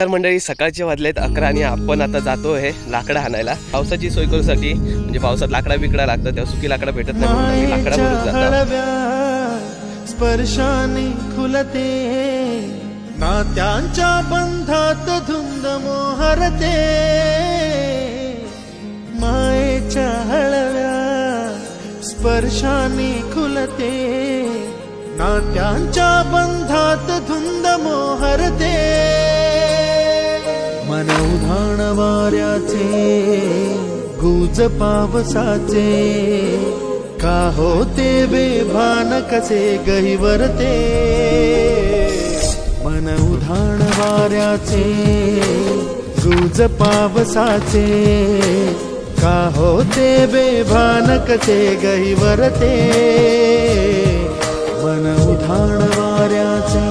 तर मंडळी सकाळचे वाजलेत 11 आणि आपण आता जातो आहे लाकडं आणायला. पावसाची सोय करूसाठी म्हणजे पावसात लाकडा बिकडा लागतं तेव्हा सुकी लाकडा भेटत नाही म्हणून आम्ही लाकडा भरून जातो. स्पर्शाने खुलते नात्यांच्या बंधात धुंद मोहरते मायेच्या हळव्या स्पर्शाने खुलते नात्यांच्या बंधात धुंद मोहरते मन उधाण वाऱ्याचे गुज पावसाचे का होते बेभान कसे गहिवरते मन उधाण वाऱ्याचे गुज पावसाचे का होते बेभान कसे गहिवरते मन उधाण वाऱ्याचे